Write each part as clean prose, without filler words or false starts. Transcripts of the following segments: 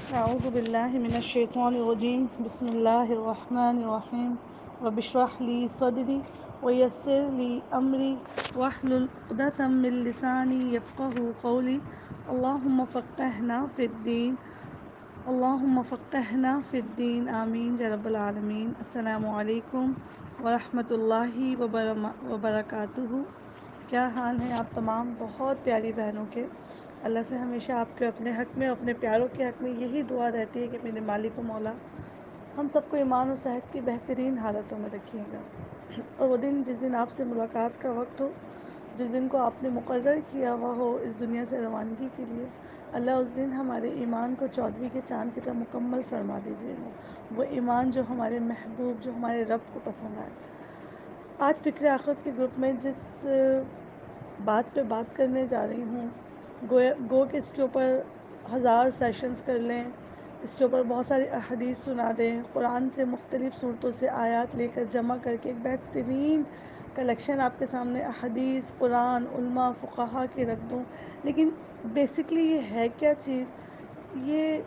اعوذ باللہ من الشیطان الرجیم بسم اللہ الرحمن الرحیم رب اشرح لی صدری ویسر لی امری واحلل عقدۃ من لسانی یفقہوا قولی اللہم فقہنا فی الدین اللہم فقہنا فی الدین آمین یا رب العالمین۔ السلام علیکم ورحمۃ اللہ وبرکاتہ۔ کیا حال ہیں آپ تمام بہت پیاری بہنوں کے؟ اللہ سے ہمیشہ آپ کے اپنے حق میں، اپنے پیاروں کے حق میں یہی دعا رہتی ہے کہ میرے مالک و مولا ہم سب کو ایمان و صحت کی بہترین حالتوں میں رکھیے گا، اور وہ دن جس دن آپ سے ملاقات کا وقت ہو، جس دن کو آپ نے مقرر کیا ہوا ہو اس دنیا سے روانگی کے لیے، اللہ اس دن ہمارے ایمان کو 14ویں کے چاند کی طرح مکمل فرما دیجیے گا، وہ ایمان جو ہمارے محبوب، جو ہمارے رب کو پسند آئے۔ آج فکر آخرت کے گروپ میں جس بات پہ بات کرنے جا رہی ہوں، گو کہ اس کے اوپر 1000 سیشنز کر لیں، اس کے اوپر بہت ساری احادیث سنا دیں، قرآن سے مختلف صورتوں سے آیات لے کر جمع کر کے ایک بہترین کلیکشن آپ کے سامنے احادیث، قرآن، علماء، فقہا کے رکھ دوں، لیکن بیسکلی یہ ہے کیا چیز، یہ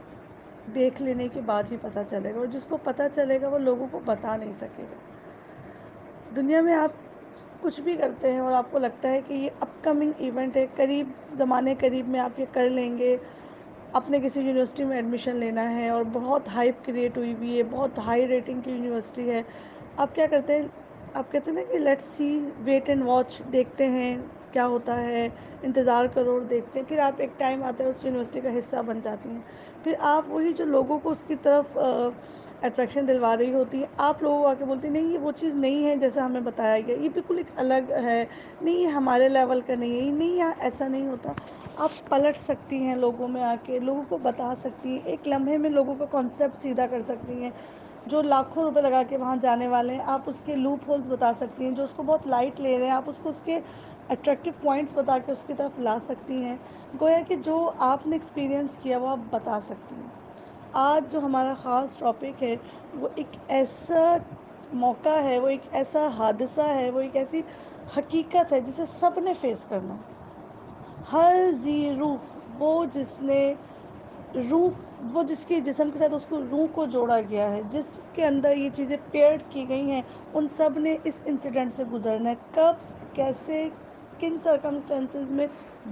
دیکھ لینے کے بعد ہی پتہ چلے گا، اور جس کو پتہ چلے گا وہ لوگوں کو بتا نہیں سکے گا۔ دنیا میں آپ کچھ بھی کرتے ہیں اور آپ کو لگتا ہے کہ یہ اپ کمنگ ایونٹ ہے، زمانے قریب میں آپ یہ کر لیں گے، اپنے کسی یونیورسٹی میں ایڈمیشن لینا ہے اور بہت ہائپ کریٹ ہوئی ہوئی ہے، بہت ہائی ریٹنگ کی یونیورسٹی ہے، آپ کیا کرتے ہیں؟ آپ کہتے ہیں نا کہ let's see, wait and watch, دیکھتے ہیں کیا ہوتا ہے، انتظار کرو اور دیکھتے ہیں، پھر آپ ایک ٹائم آتا ہے اس یونیورسٹی کا حصہ بن جاتی ہیں، پھر آپ وہی جو لوگوں کو اس کی طرف اٹریکشن دلوا رہی ہوتی ہے، آپ لوگوں کو آ کے بولتے ہیں نہیں یہ وہ چیز نہیں ہے جیسا ہمیں بتایا گیا، یہ بالکل ایک الگ ہے، نہیں یہ ہمارے لیول کا نہیں ہے، یہ نہیں، یہاں ایسا نہیں ہوتا۔ آپ پلٹ سکتی ہیں لوگوں میں آ کے، لوگوں کو بتا سکتی ہیں، ایک لمحے میں لوگوں کا کانسیپٹ سیدھا کر سکتی ہیں۔ جو لاکھوں روپے لگا کے وہاں جانے والے ہیں، آپ اس کے لوپ ہولز بتا سکتی ہیں، جو اس کو بہت لائٹ لے رہے ہیں آپ اس کو اس کے اٹریکٹیو پوائنٹس بتا کے اس کی طرف لا سکتی ہیں، گویا کہ جو آپ نے ایکسپیرینس کیا وہ آپ بتا سکتی ہیں۔ آج جو ہمارا خاص ٹاپک ہے وہ ایک ایسا موقع ہے، وہ ایک ایسا حادثہ ہے، وہ ایک ایسی حقیقت ہے جسے سب نے فیس کرنا ہے۔ ہر ذی روح، وہ جس کے جسم کے ساتھ اس کو روح کو جوڑا گیا ہے، جس کے اندر یہ چیزیں پیئرڈ کی گئی ہیں، ان سب نے اس انسیڈنٹ سے گزرنا ہے۔ کب، کیسے، کن سرکمسٹانسز میں،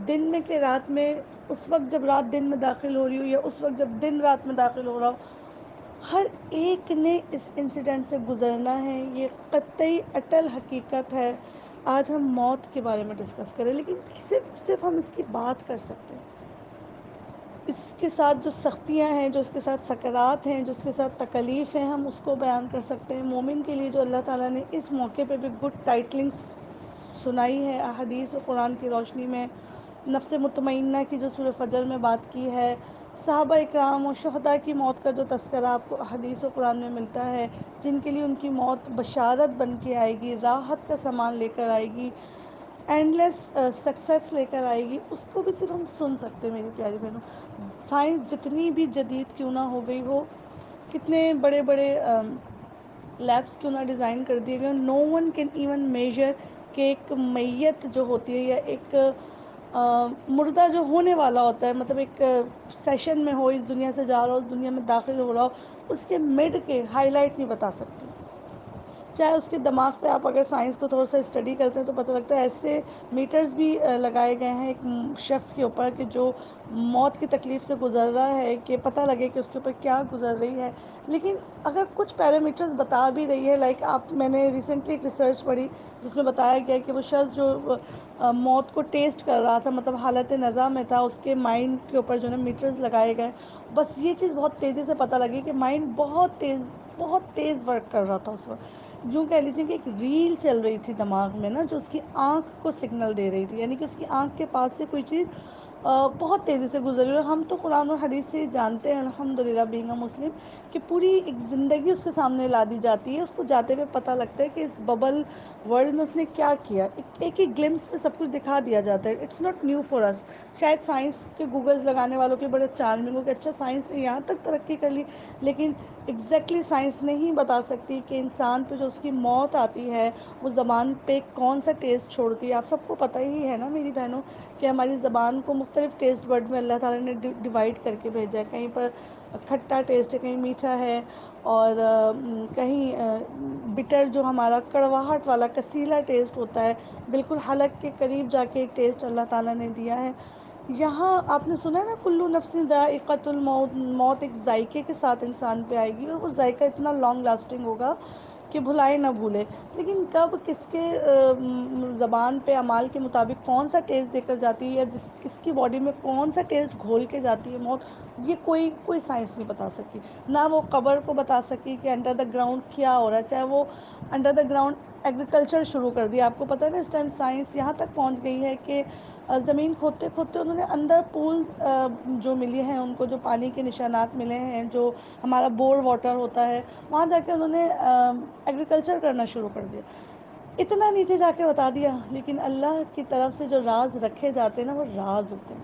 دن میں کہ رات میں، اس وقت جب رات دن میں داخل ہو رہی ہو یا اس وقت جب دن رات میں داخل ہو رہا ہو، ہر ایک نے اس انسیڈنٹ سے گزرنا ہے، یہ قطعی اٹل حقیقت ہے۔ آج ہم موت کے بارے میں ڈسکس کریں، لیکن صرف ہم اس کی بات کر سکتے ہیں، اس کے ساتھ جو سختیاں ہیں، جو اس کے ساتھ سکرات ہیں، جو اس کے ساتھ تکلیف ہیں، ہم اس کو بیان کر سکتے ہیں۔ مومن کے لیے جو اللہ تعالیٰ نے اس موقع پہ بھی گڈ ٹائٹلنگ سنائی ہے احادیث و قرآن کی روشنی میں، نفس مطمئنہ کی جو سورہ فجر میں بات کی ہے، صحابہ اکرام و شہداء کی موت کا جو تذکرہ آپ کو حدیث و قرآن میں ملتا ہے، جن کے لیے ان کی موت بشارت بن کے آئے گی، راحت کا سامان لے کر آئے گی، اینڈلیس سکسیس لے کر آئے گی، اس کو بھی صرف ہم سن سکتے ہیں۔ میری پیاری بہنوں، سائنس جتنی بھی جدید کیوں نہ ہو گئی ہو، کتنے بڑے بڑے لیبس کیوں نہ ڈیزائن کر دیے گئے، نو ون کین ایون میجر کہ ایک میت جو ہوتی ہے یا ایک مردہ جو ہونے والا ہوتا ہے، مطلب ایک سیشن میں ہو، اس دنیا سے جا رہا ہو، اس دنیا میں داخل ہو رہا ہو، اس کے مڈ کے ہائی لائٹ نہیں بتا سکتی۔ چاہے اس کے دماغ پہ آپ اگر سائنس کو تھوڑا سا اسٹڈی کرتے ہیں تو پتہ لگتا ہے ایسے میٹرز بھی لگائے گئے ہیں ایک شخص کے اوپر کہ جو موت کی تکلیف سے گزر رہا ہے، کہ پتہ لگے کہ اس کے اوپر کیا گزر رہی ہے۔ لیکن اگر کچھ پیرامیٹرز بتا بھی رہی ہے، لائک میں نے ریسنٹلی ایک ریسرچ پڑھی جس میں بتایا گیا کہ وہ شخص جو موت کو ٹیسٹ کر رہا تھا، مطلب حالت نزا میں تھا، اس کے مائنڈ کے اوپر جو ہے میٹرز لگائے گئے، بس یہ چیز بہت تیزی سے پتہ لگی کہ مائنڈ بہت تیز ورک کر رہا تھا اس وقت۔ یوں کہہ لیجیے کہ ایک ریل چل رہی تھی دماغ میں نا، جو اس کی آنکھ کو سگنل دے رہی تھی، یعنی کہ اس کی آنکھ کے پاس سے کوئی چیز بہت تیزی سے گزر رہی ہے۔ اور ہم تو قرآن اور حدیث سے جانتے ہیں الحمدللہ بینگ اے مسلم کہ پوری ایک زندگی اس کے سامنے لا دی جاتی ہے، اس کو جاتے ہوئے پتہ لگتا ہے کہ اس ببل ورلڈ میں اس نے کیا کیا، ایک ہی گلمس میں سب کچھ دکھا دیا جاتا ہے۔ اٹس ناٹ نیو فار اس۔ شاید سائنس کے گوگلز لگانے والوں کے بڑے چارمنگ ہو کہ اچھا سائنس نے یہاں تک ترقی کر لی، لیکن ایگزیکٹلی سائنس نہیں بتا سکتی کہ انسان پہ جو اس کی موت آتی ہے وہ زبان پہ کون سا ٹیسٹ چھوڑتی ہے۔ آپ سب کو پتہ ہی ہے نا میری بہنوں کہ ہماری زبان کو مختلف ٹیسٹ بڈ میں اللہ تعالیٰ نے ڈیوائڈ کر کے بھیجا ہے. کہیں پر کھٹا ٹیسٹ ہے، کہیں میٹھا ہے، اور کہیں بٹر جو ہمارا کڑواہٹ والا کسیلا ٹیسٹ ہوتا ہے، بالکل حلق کے قریب جا کے ایک ٹیسٹ اللہ تعالیٰ نے دیا ہے. یہاں آپ نے سنا ہے نا، کلو نفس ذائقۃ الموت، موت ایک ذائقے کے ساتھ انسان پہ آئے گی، اور وہ ذائقہ اتنا لانگ لاسٹنگ ہوگا کہ بھلائے نہ بھولے. لیکن کب کس کے زبان پہ اعمال کے مطابق کون سا ٹیسٹ دے کر جاتی ہے، یا کس کی باڈی میں کون سا ٹیسٹ گھول کے جاتی ہے موت، یہ کوئی سائنس نہیں بتا سکی. نہ وہ قبر کو بتا سکی کہ انڈر دا گراؤنڈ کیا ہو رہا ہے. چاہے وہ انڈر دا گراؤنڈ ایگریکلچر شروع کر دیا. آپ کو پتہ ہے نا اس ٹائم سائنس یہاں تک پہنچ گئی ہے کہ زمین کھودتے کھودتے انہوں نے اندر پولز جو ملی ہیں ان کو، جو پانی کے نشانات ملے ہیں، جو ہمارا بور واٹر ہوتا ہے، وہاں جا کے انہوں نے ایگریکلچر کرنا شروع کر دیا. اتنا نیچے جا کے بتا دیا. لیکن اللہ کی طرف سے جو راز رکھے جاتے ہیں نا، وہ راز ہوتے ہیں.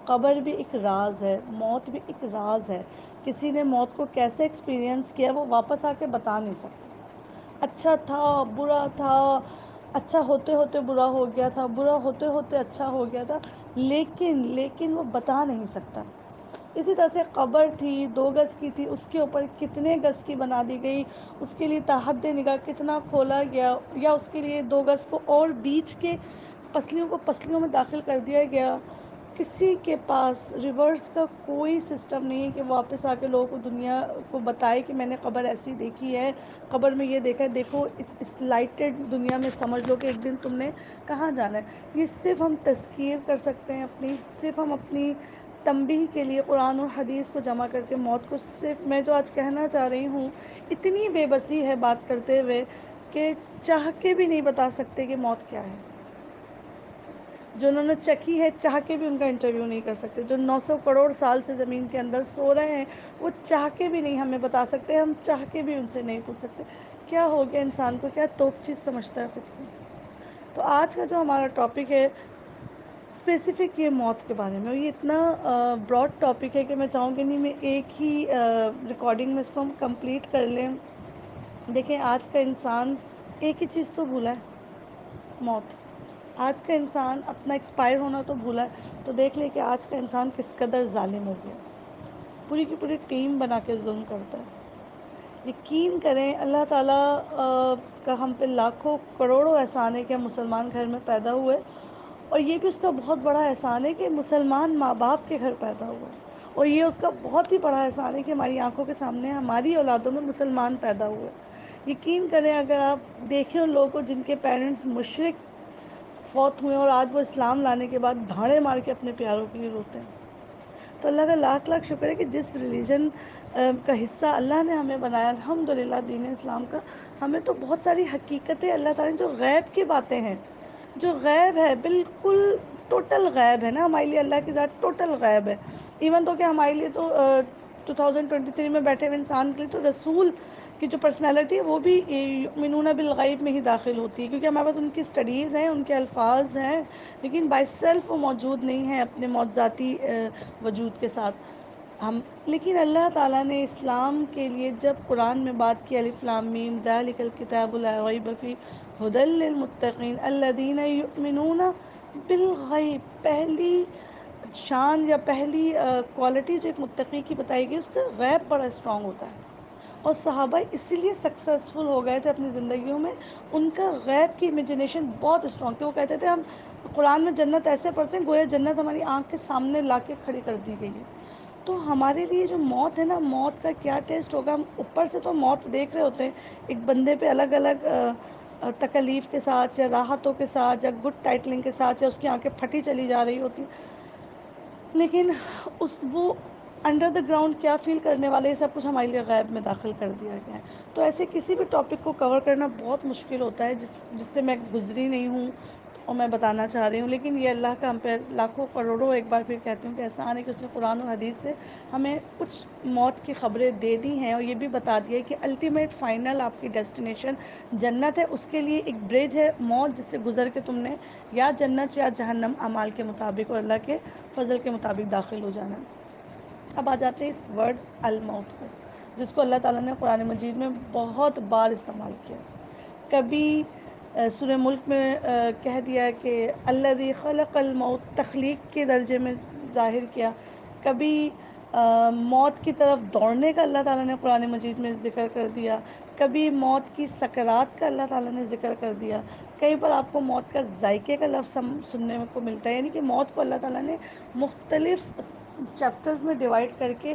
قبر بھی ایک راز ہے، موت بھی ایک راز ہے. کسی نے موت کو کیسے ایکسپیرینس کیا وہ واپس آ کے بتا نہیں سکتا. اچھا تھا، برا تھا، اچھا ہوتے ہوتے برا ہو گیا تھا، برا ہوتے ہوتے اچھا ہو گیا تھا، لیکن وہ بتا نہیں سکتا. اسی طرح سے قبر تھی 2 گز کی تھی، اس کے اوپر کتنے گز کی بنا دی گئی، اس کے لیے تحد نگاہ کتنا کھولا گیا، یا اس کے لیے 2 گز کو اور بیچ کے پسلیوں کو پسلیوں میں داخل کر دیا گیا. کسی کے پاس ریورس کا کوئی سسٹم نہیں ہے کہ واپس آ کے لوگوں کو دنیا کو بتائے کہ میں نے قبر ایسی دیکھی ہے، قبر میں یہ دیکھا ہے. دیکھو اس لائٹڈ دنیا میں سمجھ لو کہ ایک دن تم نے کہاں جانا ہے. یہ صرف ہم تذکیر کر سکتے ہیں اپنی، صرف ہم اپنی تنبیہ کے لیے قرآن اور حدیث کو جمع کر کے موت کو، صرف میں جو آج کہنا چاہ رہی ہوں، اتنی بے بسی ہے بات کرتے ہوئے کہ چاہ کے بھی نہیں بتا سکتے کہ موت کیا ہے. جو انہوں نے چکھی ہے چاہ کے بھی ان کا انٹرویو نہیں کر سکتے. جو 900 کروڑ سال سے زمین کے اندر سو رہے ہیں، وہ چاہ کے بھی نہیں ہمیں بتا سکتے، ہم چاہ کے بھی ان سے نہیں پوچھ سکتے. کیا ہو گیا انسان کو، کیا توپ چیز سمجھتا ہے خود کو. تو آج کا جو ہمارا ٹاپک ہے اسپیسیفک یہ موت کے بارے میں، یہ اتنا براڈ ٹاپک ہے کہ میں چاہوں گی نہیں میں ایک ہی ریکارڈنگ میں اس کو ہم کمپلیٹ کر لیں. دیکھیں آج کا انسان ایک ہی چیز تو بھولا ہے، موت. آج کا انسان اپنا ایکسپائر ہونا تو بھولا ہے. تو دیکھ لیں کہ آج کا انسان کس قدر ظالم ہو گیا، پوری کی پوری ٹیم بنا کے ظلم کرتا ہے. یقین کریں اللہ تعالیٰ کا ہم پہ لاکھوں کروڑوں احسان ہے کہ ہم مسلمان گھر میں پیدا ہوئے، اور یہ بھی اس کا بہت بڑا احسان ہے کہ مسلمان ماں باپ کے گھر پیدا ہوئے. اور یہ اس کا بہت ہی بڑا احسان ہے کہ ہماری آنکھوں کے سامنے ہماری اولادوں میں مسلمان پیدا ہوئے. یقین کریں اگر آپ دیکھیں ان لوگوں کو جن کے پیرنٹس مشرک فوت ہوئے اور آج وہ اسلام لانے کے بعد دھاڑے مار کے اپنے پیاروں کے لیے روتے ہیں، تو اللہ کا لاکھ لاکھ شکر ہے کہ جس ریلیجن کا حصہ اللہ نے ہمیں بنایا، الحمدللہ دین اسلام کا، ہمیں تو بہت ساری حقیقتیں اللہ تعالیٰ نے جو غیب کی باتیں ہیں، جو غیب ہے بالکل ٹوٹل غیب ہے نا، ہمارے لیے اللہ کی ذات ٹوٹل غیب ہے. ایون تو کہ ہمارے لیے تو 2023 میں بیٹھے ہوئے انسان کے لیے تو رسول کی جو پرسنالٹی ہے وہ بھی یؤمنون بالغیب میں ہی داخل ہوتی ہے، کیونکہ ہمارے پاس ان کی اسٹڈیز ہیں، ان کے الفاظ ہیں، لیکن بائی سیلف وہ موجود نہیں ہیں اپنے معجزاتی وجود کے ساتھ. لیکن اللہ تعالیٰ نے اسلام کے لیے جب قرآن میں بات کی الف لام میم ذالک الکتاب لا ریب فیہ ھدی للمتقین الذین یؤمنون بالغیب، پہلی شان یا پہلی کوالٹی جو ایک متقی کی بتائی گئی، اس کا غیب بڑا اسٹرانگ ہوتا ہے. اور صحابہ اسی لیے سکسیزفل ہو گئے تھے اپنی زندگیوں میں، ان کا غیب کی امیجنیشن بہت اسٹرانگ تھی. وہ کہتے تھے ہم قرآن میں جنت ایسے پڑھتے ہیں گویا جنت ہماری آنکھ کے سامنے لا کے کھڑی کر دی گئی ہے. تو ہمارے لیے جو موت ہے نا، موت کا کیا ٹیسٹ ہوگا. ہم اوپر سے تو موت دیکھ رہے ہوتے ہیں ایک بندے پہ الگ الگ تکلیف کے ساتھ یا راحتوں کے ساتھ یا گڈ ٹائٹلنگ کے ساتھ، یا اس کی آنکھیں پھٹی چلی جا رہی ہوتی، لیکن وہ انڈر دا گراؤنڈ کیا فیل کرنے والے، یہ سب کچھ ہمارے لیے غیب میں داخل کر دیا گیا ہے. تو ایسے کسی بھی ٹاپک کو کور کرنا بہت مشکل ہوتا ہے جس سے میں گزری نہیں ہوں اور میں بتانا چاہ رہی ہوں. لیکن یہ اللہ کا ہم پہ لاکھوں کروڑوں ایک بار پھر کہتی ہوں کہ احسان ہے کہ اس نے قرآن اور حدیث سے ہمیں کچھ موت کی خبریں دے دی ہیں، اور یہ بھی بتا دیا ہے کہ الٹیمیٹ فائنل آپ کی ڈیسٹینیشن جنت ہے. اس کے لیے ایک برج ہے موت، جس سے گزر کے تم نے یا جنت یا جہنم اعمال کے مطابق اور اللہ کے فضل کے مطابق داخل ہو جانا. اب آ جاتے ہیں اس ورڈ الموت کو، جس کو اللہ تعالیٰ نے قرآن مجید میں بہت بار استعمال کیا. کبھی سورہ ملک میں کہہ دیا کہ الذی خلق الموت، تخلیق کے درجے میں ظاہر کیا. کبھی موت کی طرف دوڑنے کا اللہ تعالیٰ نے قرآن مجید میں ذکر کر دیا، کبھی موت کی سکرات کا اللہ تعالیٰ نے ذکر کر دیا. کئی بار آپ کو موت کا ذائقے کا لفظ سننے کو ملتا ہے، یعنی کہ موت کو اللہ تعالیٰ نے مختلف چیپٹرز میں ڈیوائڈ کر کے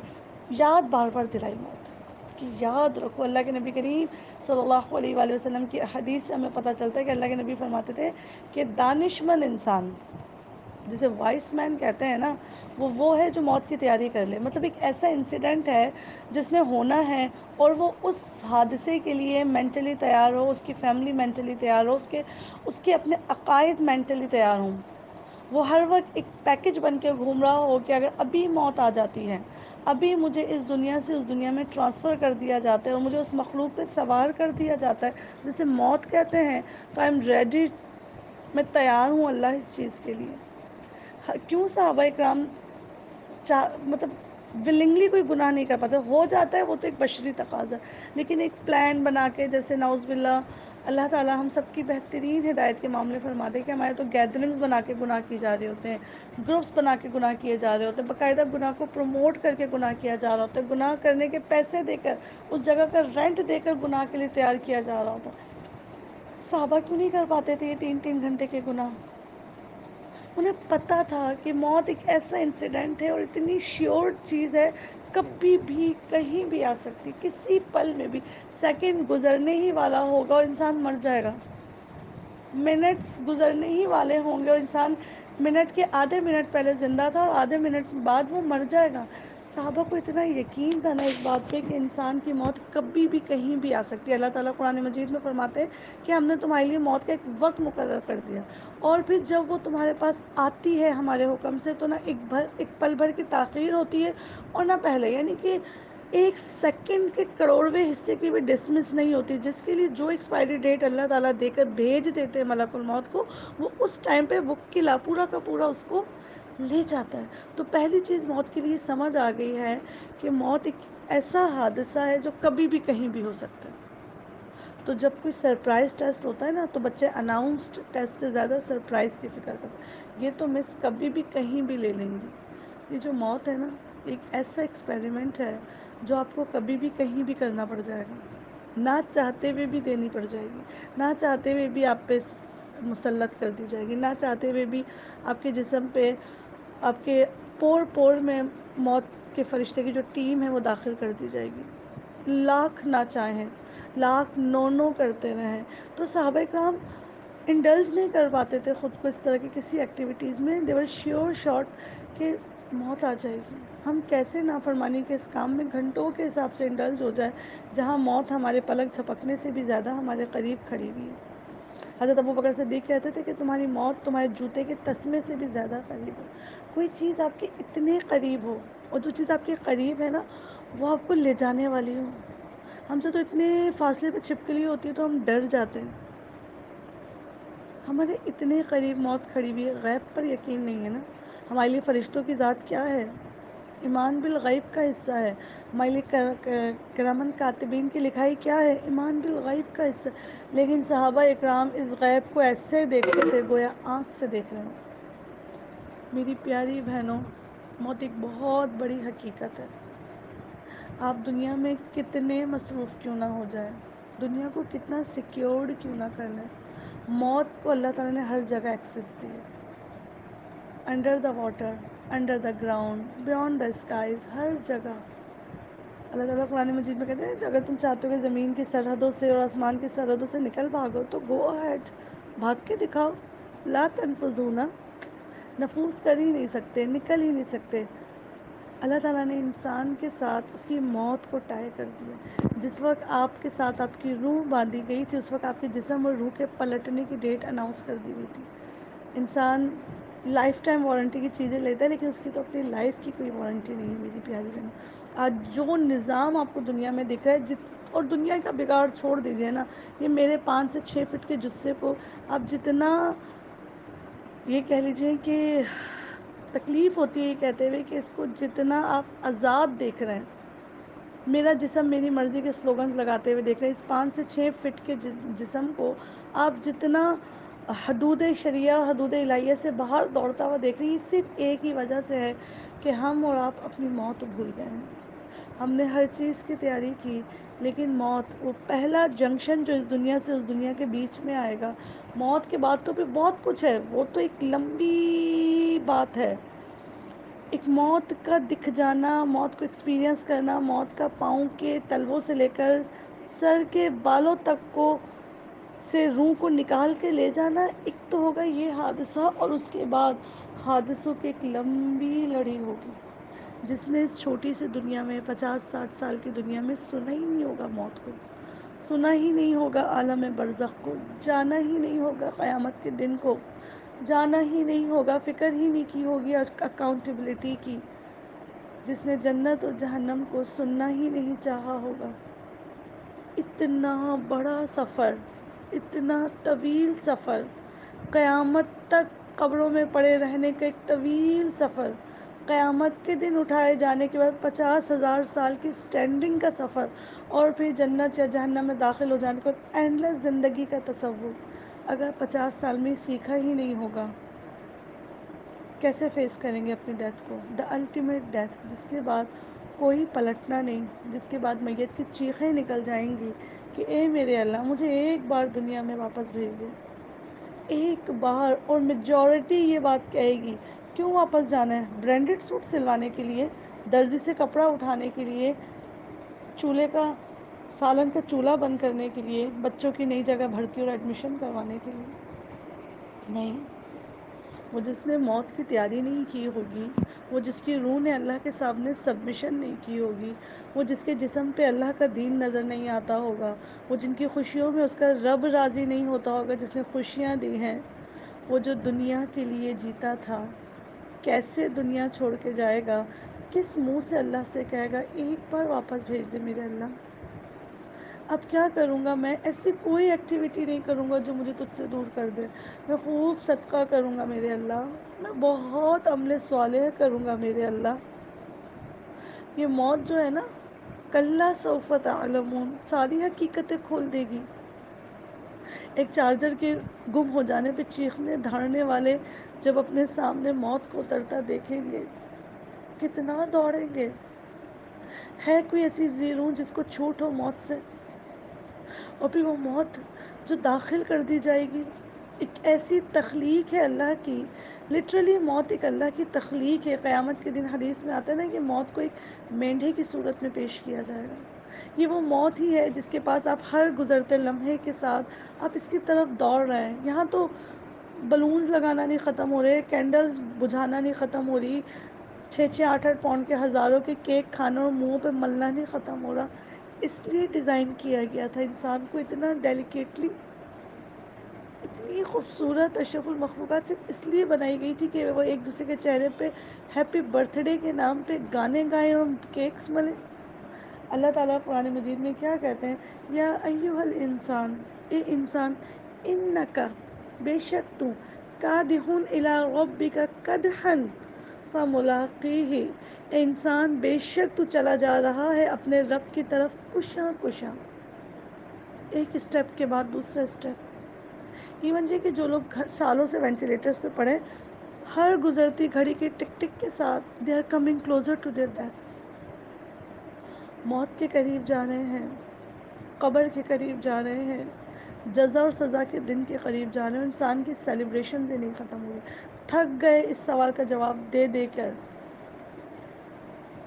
یاد بار بار دلائی موت کہ یاد رکھو. اللہ کے نبی کریم صلی اللہ علیہ وآلہ وسلم کی حدیث سے ہمیں پتہ چلتا ہے کہ اللہ کے نبی فرماتے تھے کہ دانشمند انسان، جسے وائس مین کہتے ہیں نا، وہ ہے جو موت کی تیاری کر لے. مطلب ایک ایسا انسیڈنٹ ہے جس نے ہونا ہے اور وہ اس حادثے کے لیے مینٹلی تیار ہو، اس کی فیملی مینٹلی تیار ہو، اس کے اپنے عقائد مینٹلی تیار ہوں. وہ ہر وقت ایک پیکج بن کے گھوم رہا ہو کہ اگر ابھی موت آ جاتی ہے، ابھی مجھے اس دنیا سے اس دنیا میں ٹرانسفر کر دیا جاتا ہے اور مجھے اس مخلوق پہ سوار کر دیا جاتا ہے جسے موت کہتے ہیں، تو آئی ایم ریڈی، میں تیار ہوں اللہ اس چیز کے لیے. کیوں صحابہ اکرام مطلب ولنگلی کوئی گناہ نہیں کر پاتے؟ ہو جاتا ہے، وہ تو ایک بشری تقاضا ہے، لیکن ایک پلان بنا کے، جیسے نعوذ باللہ اللہ تعالیٰ ہم سب کی بہترین ہدایت کے معاملے فرماتے ہیں کہ ہمارے تو گیدرنگز بنا کے گناہ کی جا رہے ہوتے ہیں، گروپس بنا کے گناہ کیے جا رہے ہوتے ہیں، باقاعدہ گناہ کو پروموٹ کر کے گناہ کیا جا رہا ہوتا ہے، گناہ کرنے کے پیسے دے کر، اس جگہ کا رینٹ دے کر گناہ کے لیے تیار کیا جا رہا ہوتا ہے. صحابہ کیوں نہیں کر پاتے تھے یہ 3 گھنٹے کے گناہ؟ انہیں پتہ تھا کہ موت ایک ایسا انسیڈنٹ ہے اور اتنی شیور چیز ہے، کبھی بھی کہیں بھی آ سکتی، کسی پل میں بھی. سیکنڈ گزرنے ہی والا ہوگا اور انسان مر جائے گا، منٹس گزرنے ہی والے ہوں گے اور انسان منٹ کے آدھے منٹ پہلے زندہ تھا اور آدھے منٹ بعد وہ مر جائے گا. صحابہ کو اتنا یقین تھا نا اس بات پہ کہ انسان کی موت کبھی بھی کہیں بھی آ سکتی ہے. اللہ تعالیٰ قرآن مجید میں فرماتے ہیں کہ ہم نے تمہارے لیے موت کا ایک وقت مقرر کر دیا، اور پھر جب وہ تمہارے پاس آتی ہے ہمارے حکم سے تو نہ ایک پل بھر کی تاخیر ہوتی ہے اور نہ پہلے، یعنی کہ ایک سیکنڈ کے کروڑویں حصے کی بھی ڈسمس نہیں ہوتی. جس کے لیے جو ایکسپائری ڈیٹ اللہ تعالیٰ دے کر بھیج دیتے ہیں ملک الموت کو، وہ اس ٹائم پہ وکلا پورا کا پورا اس کو لے جاتا ہے. تو پہلی چیز موت کے لیے سمجھ آ گئی ہے کہ موت ایک ایسا حادثہ ہے جو کبھی بھی کہیں بھی ہو سکتا ہے. تو جب کوئی سرپرائز ٹیسٹ ہوتا ہے نا، تو بچے اناؤنسڈ ٹیسٹ سے زیادہ سرپرائز کی فکر کرتے ہیں. یہ تو مس کبھی بھی کہیں بھی لے لیں گی. یہ جو موت ہے نا، ایک ایسا ایکسپیریمنٹ ہے جو آپ کو کبھی بھی کہیں بھی کرنا پڑ جائے گا، نہ چاہتے ہوئے بھی دینی پڑ جائے گی، نہ چاہتے ہوئے بھی آپ پہ مسلط کر دی جائے گی، نہ چاہتے ہوئے بھی آپ کے جسم پہ، آپ کے پور پور میں موت کے فرشتے کی جو ٹیم ہے وہ داخل کر دی جائے گی. لاکھ نہ چاہیں، لاکھ نو کرتے رہیں. تو صحابہ کرام انڈلج نہیں کر پاتے تھے خود کو اس طرح کی کسی ایکٹیویٹیز میں. دے ور شیور شارٹ کہ موت آ جائے گی. ہم کیسے نافرمانی کے اس کام میں گھنٹوں کے حساب سے انڈلج ہو جائے جہاں موت ہمارے پلک جھپکنے سے بھی زیادہ ہمارے قریب کھڑی ہوئی ہے. حضرت ابوبکر صدیق کہتے تھے کہ تمہاری موت تمہارے جوتے کے تسمے سے بھی زیادہ قریب ہے. کوئی چیز آپ کے اتنے قریب ہو، اور جو چیز آپ کے قریب ہے نا وہ آپ کو لے جانے والی ہو. ہم سے تو اتنے فاصلے پہ چھپکلی ہوئی ہوتی ہے تو ہم ڈر جاتے ہیں. ہمارے اتنے قریب موت کھڑی ہوئی ہے. غیب پر یقین نہیں ہے نا. ہمارے لیے فرشتوں کی ذات کیا ہے؟ ایمان بالغیب کا حصہ ہے. ہمارے لیے کرامن کاتبین کی لکھائی کیا ہے؟ ایمان بالغیب کا حصہ. لیکن صحابہ اکرام اس غیب کو ایسے دیکھتے تھے گویا آنکھ سے دیکھ رہے ہیں. میری پیاری بہنوں، موت ایک بہت بڑی حقیقت ہے. آپ دنیا میں کتنے مصروف کیوں نہ ہو جائیں، دنیا کو کتنا سیکیورڈ کیوں نہ کر لیں، موت کو اللہ تعالیٰ نے ہر جگہ ایکسیس دی ہے. Under the water, under the ground, beyond the skies, ہر جگہ. اللہ تعالیٰ قرآن مجید میں کہتے ہیں اگر تم چاہتے ہو کہ زمین کی سرحدوں سے اور آسمان کی سرحدوں سے نکل بھاگو تو گو اہیڈ، بھاگ کے دکھاؤ. لا تنفذون، نفوذ کر ہی نہیں سکتے، نکل ہی نہیں سکتے. اللہ تعالیٰ نے انسان کے ساتھ اس کی موت کو طے کر دیا. جس وقت آپ کے ساتھ آپ کی روح باندھی گئی تھی اس وقت آپ کے جسم اور روح کے پلٹنے کی ڈیٹ اناؤنس کر دی گئی تھی. انسان لائف ٹائم وارنٹی کی چیزیں لیتا ہے لیکن اس کی تو اپنی لائف کی کوئی وارنٹی نہیں ہے میری پیاری بہن. آج جو نظام آپ کو دنیا میں دکھا ہے اور دنیا کا بگاڑ چھوڑ دیجئے نا، یہ میرے 5 سے 6 فٹ کے جثے کو آپ جتنا یہ کہہ لیجئے کہ تکلیف ہوتی ہے یہ کہتے ہوئے کہ اس کو جتنا آپ عذاب دیکھ رہے ہیں، میرا جسم میری مرضی کے سلوگنز لگاتے ہوئے دیکھ رہے ہیں. اس 5 سے 6 فٹ کے جسم کو آپ جتنا حدود شریعہ حدود الہیہ سے باہر دوڑتا ہوا دیکھ رہی ہیں، صرف ایک ہی وجہ سے ہے کہ ہم اور آپ اپنی موت بھول گئے ہیں. ہم نے ہر چیز کی تیاری کی، لیکن موت، وہ پہلا جنکشن جو اس دنیا سے اس دنیا کے بیچ میں آئے گا. موت کے بعد تو پھر بہت کچھ ہے، وہ تو ایک لمبی بات ہے. ایک موت کا دکھ جانا، موت کو ایکسپیرینس کرنا، موت کا پاؤں کے تلووں سے لے کر سر کے بالوں تک کو سے روح کو نکال کے لے جانا، ایک تو ہوگا یہ حادثہ، اور اس کے بعد حادثوں کی ایک لمبی لڑی ہوگی. جس نے اس چھوٹی سی دنیا میں 50-60 سال کی دنیا میں سنا ہی نہیں ہوگا موت کو، سنا ہی نہیں ہوگا عالم برزخ کو، جانا ہی نہیں ہوگا قیامت کے دن کو، جانا ہی نہیں ہوگا، فکر ہی نہیں کی ہوگی اکاؤنٹیبلٹی کی. جس نے جنت اور جہنم کو سننا ہی نہیں چاہا ہوگا. اتنا بڑا سفر، اتنا طویل سفر، قیامت تک قبروں میں پڑے رہنے کا ایک طویل سفر، قیامت کے دن اٹھائے جانے کے بعد 50,000 سال کی سٹینڈنگ کا سفر، اور پھر جنت یا جہنم میں داخل ہو جانے کے بعد اینڈلیس زندگی کا تصور. اگر 50 سال میں سیکھا ہی نہیں ہوگا، کیسے فیس کریں گے اپنی ڈیتھ کو؟ دا الٹیمیٹ ڈیتھ، جس کے بعد کوئی پلٹنا نہیں، جس کے بعد میت کی چیخیں نکل جائیں گی کہ اے میرے اللہ، مجھے ایک بار دنیا میں واپس بھیج دے، ایک بار. اور میجورٹی یہ بات کہے گی. کیوں واپس جانا ہے؟ برانڈڈ سوٹ سلوانے کے لیے، درزی سے کپڑا اٹھانے کے لیے، چولہے کا سالن کا چولہا بند کرنے کے لیے، بچوں کی نئی جگہ بھرتی اور ایڈمیشن کروانے کے لیے نہیں. وہ جس نے موت کی تیاری نہیں کی ہوگی، وہ جس کی روح نے اللہ کے سامنے سبمیشن نہیں کی ہوگی، وہ جس کے جسم پہ اللہ کا دین نظر نہیں آتا ہوگا، وہ جن کی خوشیوں میں اس کا رب راضی نہیں ہوتا ہوگا جس نے خوشیاں دی ہیں، وہ جو دنیا کے لیے جیتا تھا، کیسے دنیا چھوڑ کے جائے گا؟ کس منہ سے اللہ سے کہے گا ایک بار واپس بھیج دے میرے اللہ؟ اب کیا کروں گا میں؟ ایسی کوئی ایکٹیویٹی نہیں کروں گا جو مجھے تجھ سے دور کر دے. میں خوب صدقہ کروں گا میرے اللہ، میں بہت عمل صالح کروں گا میرے اللہ. یہ موت جو ہے نا، کلا سوف تعلمون، ساری حقیقتیں کھول دے گی. ایک چارجر کے گم ہو جانے پہ چیخنے دھاڑنے والے جب اپنے سامنے موت کو اترتا دیکھیں گے، کتنا دوڑیں گے. ہے کوئی ایسی زیروں جس کو چھوٹ ہو موت سے؟ اور پھر وہ موت جو داخل کر دی جائے گی، ایک ایسی تخلیق ہے اللہ کی. لٹرلی موت ایک اللہ کی تخلیق ہے. قیامت کے دن حدیث میں آتا ہے نا کہ موت کو ایک مینڈھے کی صورت میں پیش کیا جائے گا. یہ وہ موت ہی ہے جس کے پاس آپ ہر گزرتے لمحے کے ساتھ آپ اس کی طرف دوڑ رہے ہیں. یہاں تو بلونز لگانا نہیں ختم ہو رہے، کینڈلز بجھانا نہیں ختم ہو رہی، 6-6 8-8 پاؤنڈ کے ہزاروں کے کیک کھانا اور منہوں پہ ملنا نہیں ختم ہو رہا. اس لیے ڈیزائن کیا گیا تھا انسان کو اتنا ڈیلیکیٹلی، اتنی خوبصورت اشرف المخلوقات صرف اس لیے بنائی گئی تھی کہ وہ ایک دوسرے کے چہرے پہ ہیپی برتھ ڈے کے نام پہ گانے گائیں اور کیکس ملیں. اللہ تعالیٰ قرآن مجید میں کیا کہتے ہیں؟ یا ایہا الانسان، اے انسان، انکا، بے شک تو، کادحون الی ربک کدحن فملاقیہ، اے انسان بے شک تو چلا جا رہا ہے اپنے رب کی طرف کشاں کشاں، ایک اسٹیپ کے بعد دوسرا اسٹیپ. ایون یہ کہ جو لوگ سالوں سے وینٹیلیٹرز پہ پڑے، ہر گزرتی گھڑی کے ٹک ٹک کے ساتھ they are coming closer to their deaths. موت کے قریب جا رہے ہیں، قبر کے قریب جا رہے ہیں، جزا اور سزا کے دن کے قریب جا رہے ہیں. انسان کی سیلیبریشنز ہی نہیں ختم ہوئی. تھک گئے اس سوال کا جواب دے دے کر.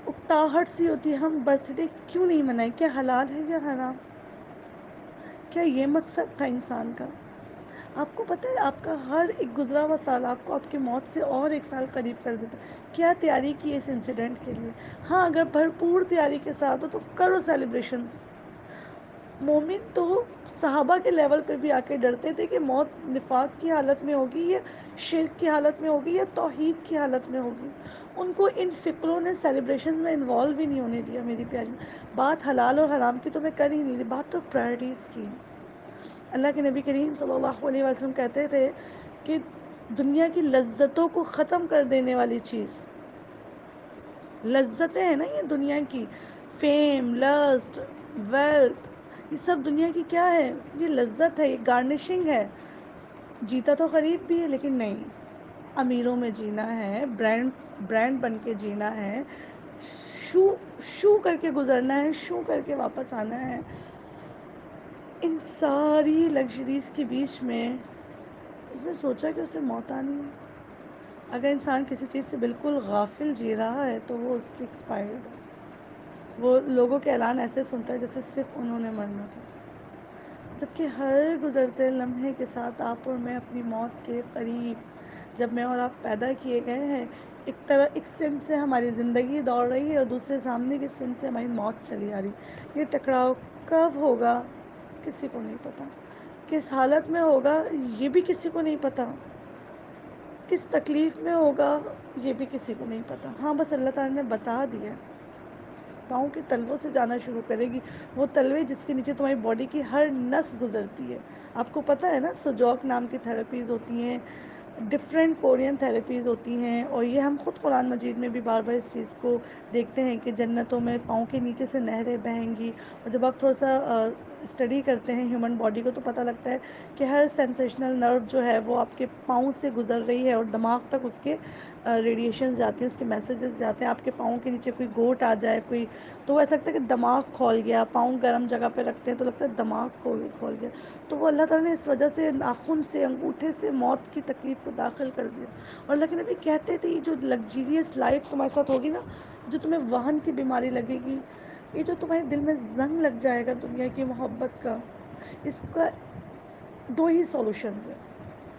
اکتاہٹ سی ہوتی ہے، ہم برتھ ڈے کیوں نہیں منائیں؟ کیا حلال ہے یا حرام؟ کیا یہ مقصد تھا انسان کا؟ آپ کو پتہ ہے آپ کا ہر ایک گزرا ہوا سال آپ کو آپ کی موت سے اور ایک سال قریب کر دیتا. کیا تیاری کی اس انسیڈنٹ کے لیے؟ ہاں اگر بھرپور تیاری کے ساتھ ہو تو کرو سیلیبریشنز. مومن تو صحابہ کے لیول پہ بھی آ کے ڈرتے تھے کہ موت نفاق کی حالت میں ہوگی یا شرک کی حالت میں ہوگی یا توحید کی حالت میں ہوگی. ان کو ان فکروں نے سیلیبریشن میں انوالو بھی نہیں ہونے دیا. میری پیاری بات حلال اور حرام کی تو میں کر ہی نہیں رہی، بات تو پرائرٹیز کی. اللہ کے نبی کریم صلی اللہ علیہ وسلم کہتے تھے کہ دنیا کی لذتوں کو ختم کر دینے والی چیز، لذتیں ہیں نا یہ دنیا کی، فیم، لسٹ، ویلتھ، یہ سب دنیا کی کیا ہے؟ یہ لذت ہے، یہ گارنشنگ ہے. جیتا تو غریب بھی ہے، لیکن نہیں، امیروں میں جینا ہے، برانڈ بن کے جینا ہے، شو شو کر کے گزرنا ہے، شو کر کے واپس آنا ہے. ان ساری لگژریز کے بیچ میں اس نے سوچا کہ اسے موت آنی ہے. اگر انسان کسی چیز سے بالکل غافل جی رہا ہے تو وہ اس کی ایکسپائرڈ ہے. وہ لوگوں کے اعلان ایسے سنتا ہے جیسے صرف انہوں نے مرنا تھا، جبکہ ہر گزرتے لمحے کے ساتھ آپ اور میں اپنی موت کے قریب. جب میں اور آپ پیدا کیے گئے ہیں، ایک سمت سے ہماری زندگی دوڑ رہی ہے اور دوسرے سامنے کی سمت سے ہماری موت چلی آ رہی. یہ ٹکراؤ کب ہوگا کسی کو نہیں پتا، کس حالت میں ہوگا یہ بھی کسی کو نہیں پتا، کس تکلیف میں ہوگا یہ بھی کسی کو نہیں پتا. ہاں بس اللہ تعالیٰ نے بتا دیا. پاؤں کے تلووں سے جانا شروع کرے گی، وہ تلوے جس کے نیچے تمہاری باڈی کی ہر نس گزرتی ہے. آپ کو پتہ ہے نا، سجوک نام کی تھراپیز ہوتی ہیں، ڈفرینٹ کورین تھراپیز ہوتی ہیں، اور یہ ہم خود قرآن مجید میں بھی بار بار اس چیز کو دیکھتے ہیں کہ جنتوں میں پاؤں کے نیچے سے نہریں بہیں گی. اور جب آپ تھوڑا سا اسٹڈی کرتے ہیں ہیومن باڈی کو تو پتہ لگتا ہے کہ ہر سینسیشنل نرو جو ہے وہ آپ کے پاؤں سے گزر رہی ہے اور دماغ تک اس کے ریڈیشنز جاتے ہیں، اس کے میسیجز جاتے ہیں. آپ کے پاؤں کے نیچے کوئی گوٹ آ جائے کوئی، تو وہ ایسا لگتا ہے کہ دماغ کھول گیا. پاؤں گرم جگہ پہ رکھتے ہیں تو لگتا ہے دماغ کھول گیا. تو وہ اللہ تعالیٰ نے اس وجہ سے ناخن سے، انگوٹھے سے موت کی تکلیف کو داخل کر دیا. اور لیکن ابھی کہتے تھے یہ جو لگزیریس لائف تمہارے ساتھ ہوگی نا، جو تمہیں وہن کی بیماری لگے گی، یہ جو تمہارے دل میں زنگ لگ جائے گا دنیا کی محبت کا، اس کا دو ہی سولوشنز ہیں.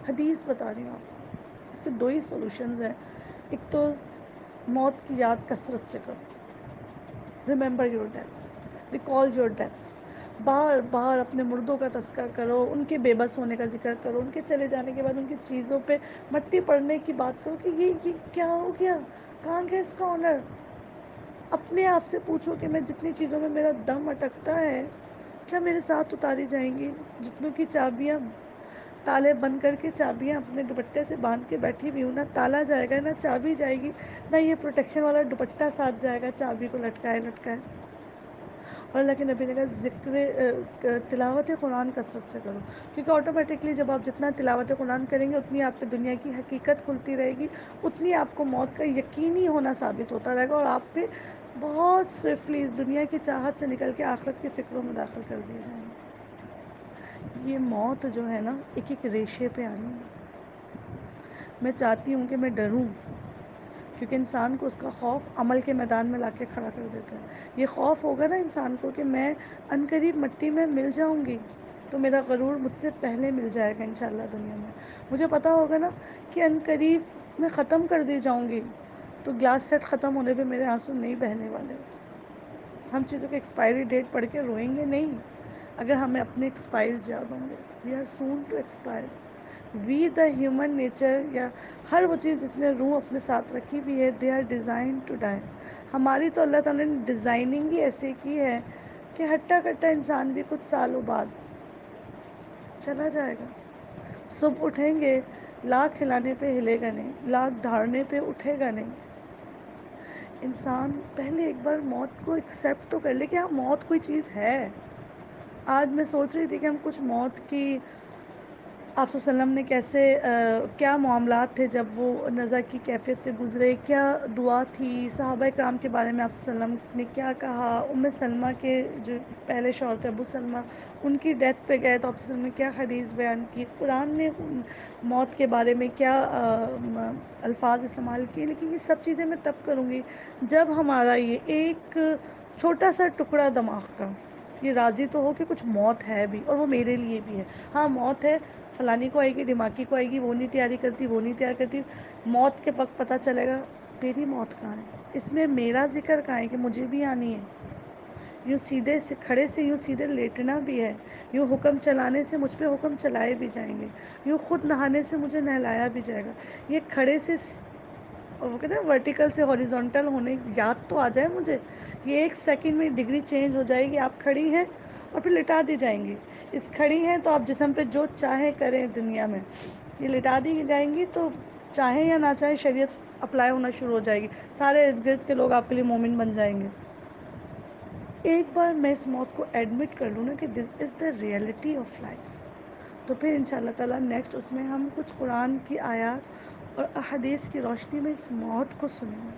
حدیث بتا رہی ہوں آپ کو، اس کے دو ہی سولوشنز ہیں. ایک تو موت کی یاد کثرت سے کرو. Remember your deaths, recall your deaths. بار بار اپنے مردوں کا تذکر کرو، ان کے بے بس ہونے کا ذکر کرو، ان کے چلے جانے کے بعد ان کی چیزوں پہ مٹی پڑنے کی بات کرو کہ یہ کیا ہو گیا، کہاں گیا اس کا آنر. اپنے آپ سے پوچھو کہ میں جتنی چیزوں میں میرا دم اٹکتا ہے کیا میرے ساتھ اتاری جائیں گی. جتنوں کی چابیاں تالے بند کر کے چابیاں اپنے دوپٹے سے باندھ کے بیٹھی ہوئی ہوں، نہ تالا جائے گا نہ چابی جائے گی، نہ یہ پروٹیکشن والا دوپٹہ ساتھ جائے گا چابی کو لٹکائے. اور اللہ کے نبی نے کہا ذکر تلاوت قرآن کثرت سے کرو، کیونکہ آٹومیٹکلی جب آپ جتنا تلاوت قرآن کریں گے اتنی آپ پہ دنیا کی حقیقت کھلتی رہے گی، اتنی آپ کو موت کا یقینی ہونا ثابت ہوتا رہے گا، اور آپ پہ بہت سوئفٹلی اس دنیا کی چاہت سے نکل کے آخرت کی فکروں میں داخل کر دیے جائیں گے. یہ موت جو ہے نا ایک ایک ریشے پہ آنی ہے. میں چاہتی ہوں کہ میں ڈروں، کیونکہ انسان کو اس کا خوف عمل کے میدان میں لا کے کھڑا کر دیتا ہے. یہ خوف ہوگا نا انسان کو کہ میں عنقریب مٹی میں مل جاؤں گی تو میرا غرور مجھ سے پہلے مل جائے گا انشاءاللہ دنیا میں. مجھے پتا ہوگا نا کہ عنقریب میں ختم کر دی جاؤں گی تو گلاس سیٹ ختم ہونے پہ میرے آنسو نہیں بہنے والے. ہم چیزوں کی ایکسپائری ڈیٹ پڑھ کے روئیں گے نہیں، اگر ہمیں اپنے ایکسپائرز یاد ہوں گے. We are soon to expire. We the human nature, یا ہر وہ چیز جس نے روح اپنے ساتھ رکھی ہوئی ہے، they are designed to die. ہماری تو اللہ تعالیٰ نے ڈیزائننگ ہی ایسے کی ہے کہ ہٹا کٹا انسان بھی کچھ سالوں بعد چلا جائے گا. صبح اٹھیں گے، لاکھ ہلانے پہ ہلے گا نہیں، لاکھ دھاڑنے پہ اٹھے گا نہیں. انسان پہلے ایک بار موت کو ایکسیپٹ تو کر لے کہ ہاں موت کوئی چیز ہے. آج میں سوچ رہی تھی کہ ہم کچھ موت کی، آپ صلی اللہ علیہ وسلم نے کیسے کیا معاملات تھے جب وہ نزع کی کیفیت سے گزرے، کیا دعا تھی، صحابہ کرام کے بارے میں آپ صلی اللہ علیہ وسلم نے کیا کہا، ام سلمہ کے جو پہلے شوہر تھے ابو سلمہ، ان کی ڈیتھ پہ گئے تو آپ صلی اللہ علیہ وسلم نے کیا حدیث بیان کی، قرآن نے موت کے بارے میں کیا الفاظ استعمال کیے. لیکن یہ سب چیزیں میں تب کروں گی جب ہمارا یہ ایک چھوٹا سا ٹکڑا دماغ کا یہ راضی تو ہو کہ کچھ موت ہے بھی، اور وہ میرے لیے بھی ہے. ہاں موت ہے، فلانی کو آئے گی، ڈھماکی کو آئے گی، وہ نہیں تیاری کرتی، وہ نہیں تیار کرتی. موت کے وقت پتہ چلے گا میری موت کہاں ہے، اس میں میرا ذکر کہاں ہے کہ مجھے بھی آنی ہے. یوں سیدھے سے کھڑے سے یوں سیدھے لیٹنا بھی ہے، یوں حکم چلانے سے مجھ پہ حکم چلائے بھی جائیں گے، یوں خود نہانے سے مجھے نہلایا بھی جائے گا. یہ کھڑے سے، اور وہ کہتے ہیں ورٹیکل سے ہاریزونٹل ہونے یاد تو آ جائے مجھے. یہ ایک سیکنڈ میں ڈگری چینج ہو جائے گی. آپ کھڑی ہیں اور پھر لٹا دی جائیں گی. اس کھڑی ہیں تو آپ جسم پہ جو چاہیں کریں دنیا میں، یہ لٹا دی جائیں گی تو چاہیں یا نہ چاہیں شریعت اپلائی ہونا شروع ہو جائے گی. سارے ارد گرد کے لوگ آپ کے لیے مومن بن جائیں گے. ایک بار میں اس موت کو ایڈمٹ کر لوں نا کہ دس از دا ریئلٹی آف لائف، تو پھر ان شاء اللہ تعالیٰ نیکسٹ اس میں ہم کچھ قرآن کی آیات اور احادیث کی روشنی میں اس موت کو سنیں گے۔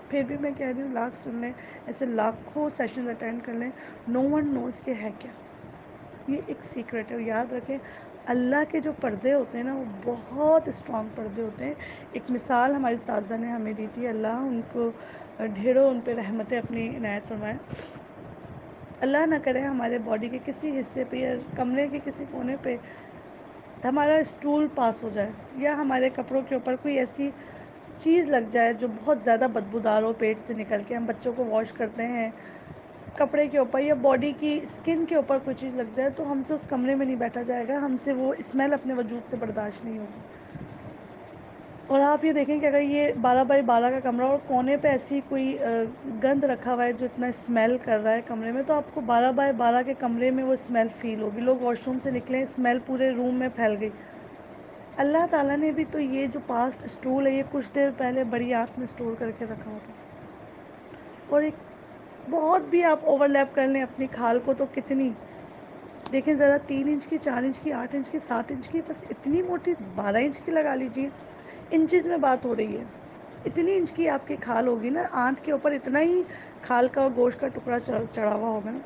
پھر بھی میں کہہ رہی ہوں لاکھ سن لیں، ایسے لاکھوں سیشنز اٹینڈ کر لیں، نو ون نوز کہ ہے کیا، یہ ایک سیکرٹ ہے۔ یاد رکھیں اللہ کے جو پردے ہوتے ہیں نا وہ بہت اسٹرانگ پردے ہوتے ہیں۔ ایک مثال ہماری استاذہ نے ہمیں دی تھی، اللہ ان کو ڈھیروں ان پہ رحمتیں اپنی عنایت فرمائیں۔ اللہ نہ کرے ہمارے باڈی کے کسی حصے پہ یا کمرے کے کسی کونے پہ ہمارا اسٹول پاس ہو جائے، یا ہمارے کپڑوں کے اوپر کوئی ایسی چیز لگ جائے جو بہت زیادہ بدبودار ہو پیٹ سے نکل کے، ہم بچوں کو واش کرتے ہیں کپڑے کے اوپر یا باڈی کی اسکن کے اوپر کوئی چیز لگ جائے تو ہم سے اس کمرے میں نہیں بیٹھا جائے گا، ہم سے وہ اسمیل اپنے وجود سے برداشت نہیں ہوگی۔ اور آپ یہ دیکھیں کہ اگر یہ 12x12 کا کمرہ اور کونے پہ ایسی کوئی گند رکھا ہوا ہے جو اتنا اسمیل کر رہا ہے کمرے میں، تو آپ کو 12x12 کے کمرے میں وہ اسمیل فیل ہوگی۔ لوگ واش روم سے نکلیں اسمیل پورے روم میں پھیل گئی۔ اللہ تعالیٰ نے بھی تو یہ جو پاسٹ اسٹول ہے یہ کچھ دیر پہلے بڑی آنکھ میں اسٹور کر کے رکھا ہوتا، اور ایک بہت بھی آپ اوور لیپ کر لیں اپنی کھال کو تو کتنی دیکھیں ذرا، 3 انچ کی، 4 انچ کی، 8 انچ کی، 7 انچ کی، بس اتنی موٹی 12 انچ کی لگا لیجیے، انچز میں بات ہو رہی ہے، اتنی انچ کی آپ کی کھال ہوگی نا، آنت کے اوپر اتنا ہی کھال کا اور گوشت کا ٹکڑا چڑھا ہوا ہوگا نا،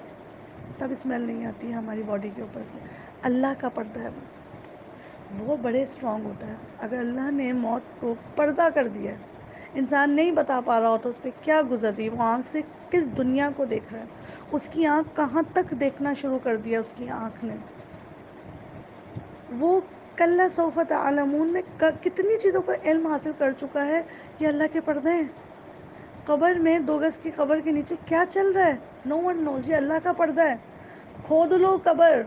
تب اسمیل نہیں آتی ہے ہماری باڈی کے اوپر سے۔ اللہ کا پردہ ہے وہ بڑے اسٹرانگ ہوتا ہے۔ اگر اللہ نے موت کو پردہ کر دیا ہے، انسان نہیں بتا پا رہا ہوتا اس پہ کیا گزر رہی ہے، وہ آنکھ سے کس دنیا کو دیکھ رہا ہے، اس کی آنکھ کہاں تک دیکھنا شروع کر دیا اس کی آنکھ نے، وہ کلا سوف تعلمون میں کتنی چیزوں کا علم حاصل کر چکا ہے، یہ اللہ کے پردے ہیں۔ قبر میں 2 گز کی قبر کے نیچے کیا چل رہا ہے، نو ون نوز، یہ اللہ کا پردہ ہے۔ کھود لو قبر،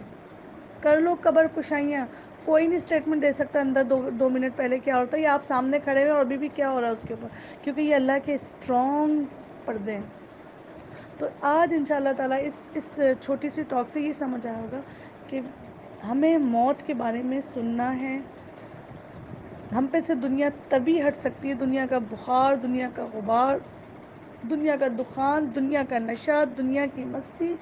کر لو قبر کشائیاں، کوئی نہیں اسٹیٹمنٹ دے سکتا اندر 2 منٹ پہلے کیا ہوتا ہے، یا آپ سامنے کھڑے ہوئے اور ابھی بھی کیا ہو رہا ہے اس کے اوپر، کیونکہ یہ اللہ کے اسٹرانگ پردے ہیں۔ تو آج ان شاء اللہ تعالیٰ اس چھوٹی سی ٹاک سے یہ سمجھ آیا ہوگا کہ ہمیں موت کے بارے میں سننا ہے۔ ہم پہ سے دنیا تبھی ہٹ سکتی ہے، دنیا کا بخار، دنیا کا غبار، دنیا کا دخان، دنیا کا نشہ، دنیا کی مستی،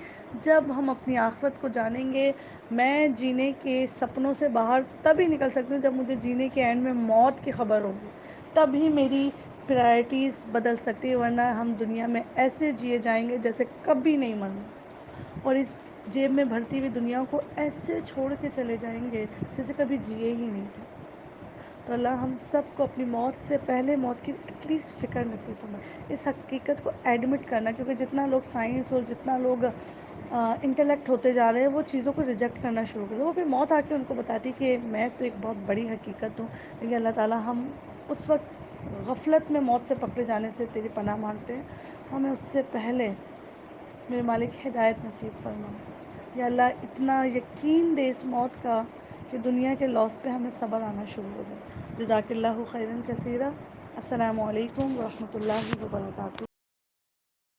جب ہم اپنی آخرت کو جانیں گے۔ میں جینے کے سپنوں سے باہر تبھی نکل سکتی ہوں جب مجھے جینے کے اینڈ میں موت کی خبر ہوگی، تبھی میری پرائرٹیز بدل سکتی ہے، ورنہ ہم دنیا میں ایسے جیے جائیں گے جیسے کبھی نہیں مرنا، اور اس جیب میں بھرتی ہوئی دنیا کو ایسے چھوڑ کے چلے جائیں گے جیسے کبھی جیے ہی نہیں تھے۔ تو اللہ ہم سب کو اپنی موت سے پہلے موت کی ایٹ لیسٹ فکر نصیب فرمائے، اس حقیقت کو ایڈمٹ کرنا، کیونکہ جتنا لوگ سائنس اور جتنا لوگ انٹلیکٹ ہوتے جا رہے ہیں وہ چیزوں کو ریجیکٹ کرنا شروع کر دیں، وہ پھر موت آ کے ان کو بتاتی کہ میں تو ایک بہت بڑی حقیقت ہوں، لیکن اللہ تعالیٰ ہم اس وقت غفلت میں موت سے پکڑے جانے سے تیری پناہ مانگتے ہیں، ہمیں اس سے پہلے میرے مالک ہدایت نصیب فرما، یا اللہ اتنا یقین دے اس موت کا کہ دنیا کے لاس پہ ہمیں صبر آنا شروع ہو جائے۔ جزاک اللہ خیرا کثیرا۔ السلام علیکم ورحمۃ اللہ وبرکاتہ۔